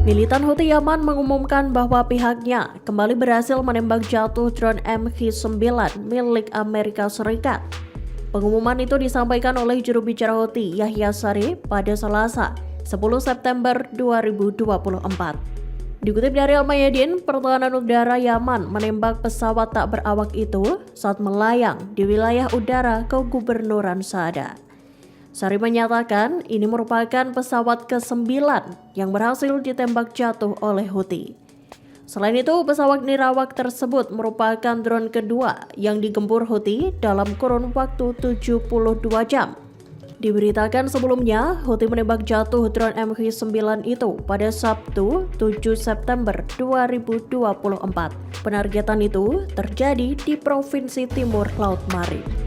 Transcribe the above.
Militan Houthi Yaman mengumumkan bahwa pihaknya kembali berhasil menembak jatuh drone MQ-9 milik Amerika Serikat. Pengumuman itu disampaikan oleh juru bicara Houthi Yahya Saree pada Selasa, 10 September 2024. Dikutip dari Al-Mayadin, pertahanan udara Yaman menembak pesawat tak berawak itu saat melayang di wilayah udara kegubernuran Sada. Saree menyatakan ini merupakan pesawat ke-9 yang berhasil ditembak jatuh oleh Houthi. Selain itu, pesawat Nirawak tersebut merupakan drone kedua yang digempur Houthi dalam kurun waktu 72 jam. Diberitakan sebelumnya, Houthi menembak jatuh drone MQ-9 itu pada Sabtu 7 September 2024. Penargetan itu terjadi di Provinsi Timur Laut Marin.